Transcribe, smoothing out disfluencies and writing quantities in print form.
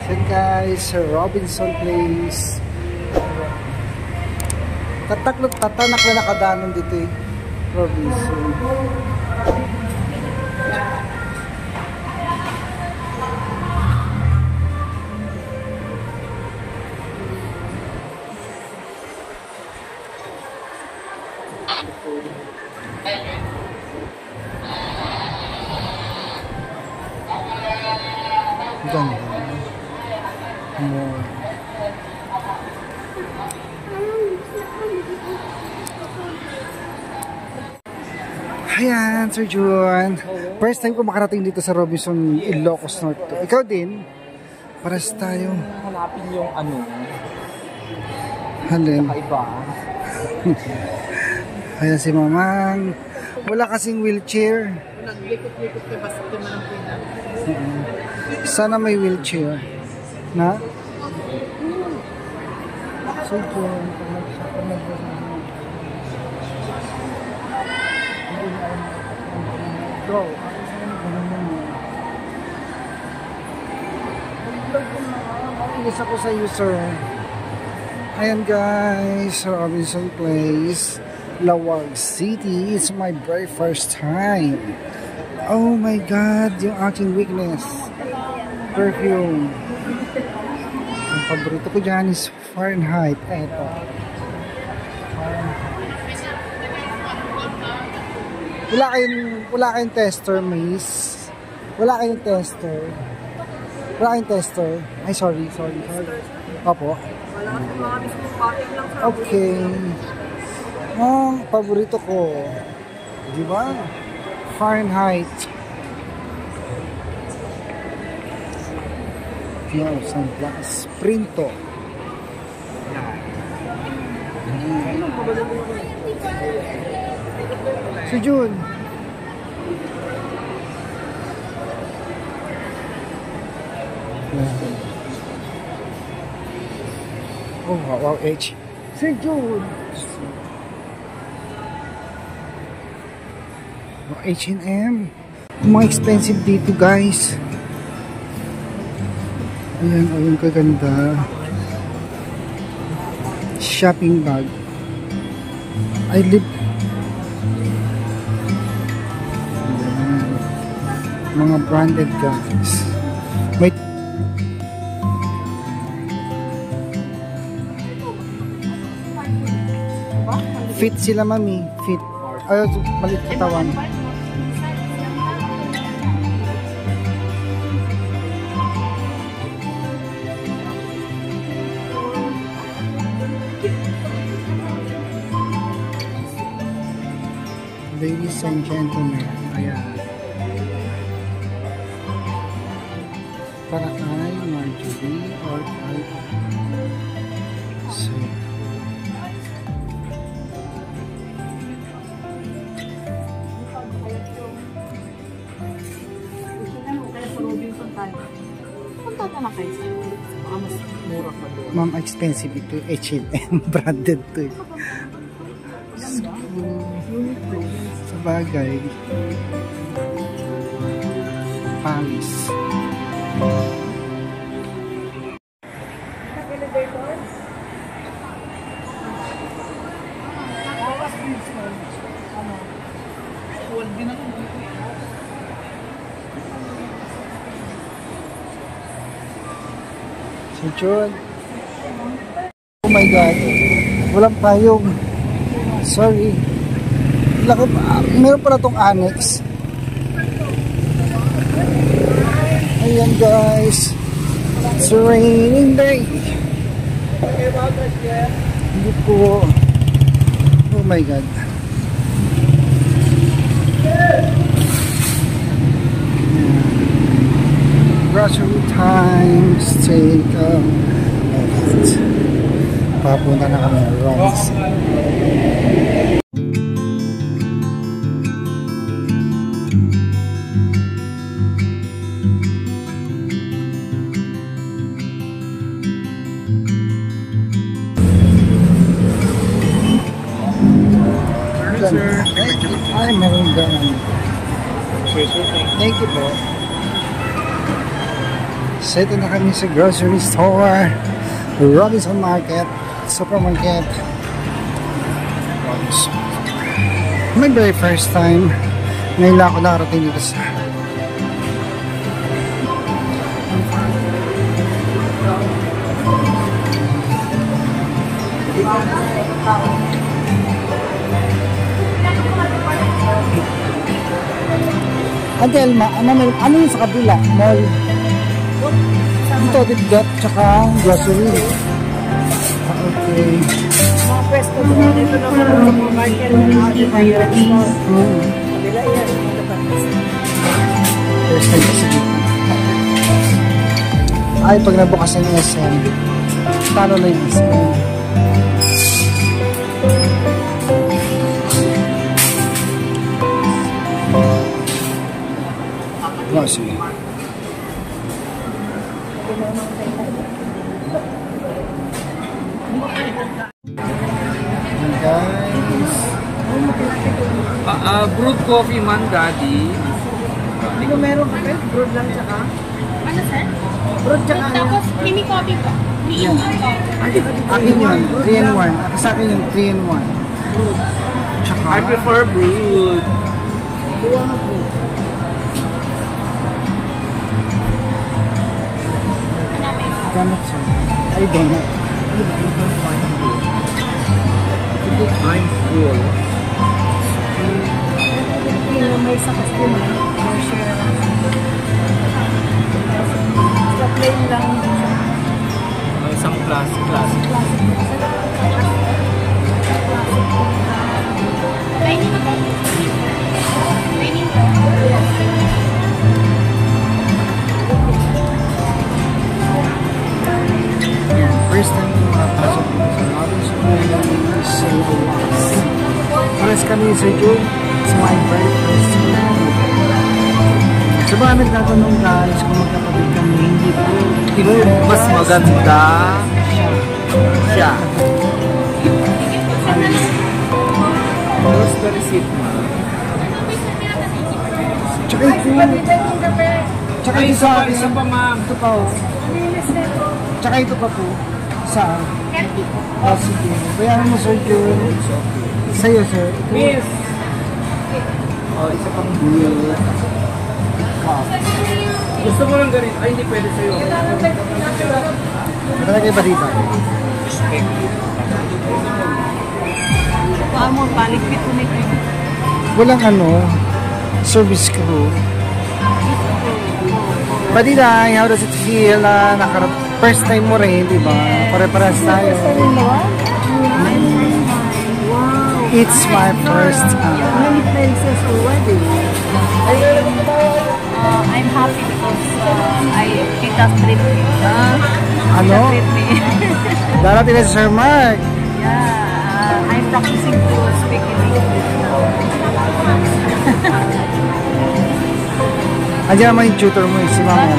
So guys, Robinson Place. Tatanak na nakadanon dito eh. Robinson. Ganda. Ayan, Sir Juan. First time ko makarating dito sa Robinson, Ilocos Norte. Ikaw din? Paras tayo. Hanapin yung ano. Halin. Kakaiba. Ayan si Mamang. Wala kasing wheelchair. Naglikot-likot ka basta naman ang pinag. Sana may wheelchair. Na? Sir Juan. Go. Inis ako sa user. Ayan guys, Robinson Place, Lawag City. It's my very first time. Oh my God, yung aking weakness. Perfume. Ang paborito ko dyan is Fahrenheit. Eto. Wala kayong tester, miss. Wala kayong tester. Ay, sorry. Opo. Okay. Ang paborito ko. Diba? Fahrenheit. Wow, sunglass. Printo. Si June. Oh, wow, H. Si June. H&M. Mga expensive dito, guys. Ayan, kaganda. Shopping bag. I live mga branded guys. Wait. Fit sila, mami. Fit. Ayaw, malit katawan. Ladies and gentlemen, ayan. Para kay Marjorie or kay so ma'am, expensive ito. H&M branded to. Sa bagay, Paris. So, John. Oh my God. Walang payong. Sorry. Meron pala tong annex. Ayan guys. It's a raining day. Hindi po. Oh my God. Grocery time. Take a moment. Papunta na kami. Robinson. Sir. Ay, meron ganun. Thank you po. ito na kami sa grocery store. Robinson Market. Supermarket. Robinson. My very first time. Ngayon lang ako nakarating dito sa Ate Elma, ano yung sa kabila? Mall? Ito, dot, tsaka grocery. Okay. Mga pwesto doon. Ito naman ang mga market ng ating mga store. Kabila yan. First time kasi dito. Ay, pag nabukas yung SM, talo na yung SM. Grocery. Guys. Brewed coffee man, daddy. Hindi ko meron kape, brood lang tsaka. Ano, sir? Brood tsaka ano? Tapos, mini coffee po. Yan. Akin yun, 3 in 1. At sa akin yung 3 in 1. Tsaka, I prefer brewed. Kuha nga po. ganap siya. Ay, donut. I'm full. Yung may sa customer, may share. Sa plain lang. Isang classic. Dining po. Dining po. First time yung makapasok dito sa Robinson sa Lawas. Pares kami sa June. It's my very first time. So baka nagtatanong guys kung magkapatid kami, hindi po. Mas maganda siya. Where's the receipt, ma? Tsaka ito. Tsaka ito sa akin. Isa pa, ma'am. Ito pa oh. Tsaka ito pa po. Saan? Oh, sige. Bayaran mo Sir June. Sa'yo sir. Miss! Oh, isa pang blue. Gusto mo lang ganito? Ay, hindi pwede sa'yo. Nakalagay ba dito? Mo, paligpit ko nito. Walang service crew. Padilay, how does it feel na first time mo rin, di ba? Pare-paras tayo. Wow. It's my first time. Many places already. I'm happy because Tita treat me. Ano? Treat me. Darating na si Sir Mark. Yeah, I'm practicing to speak in English now. Andiyan naman yung tutor mo, si Mama.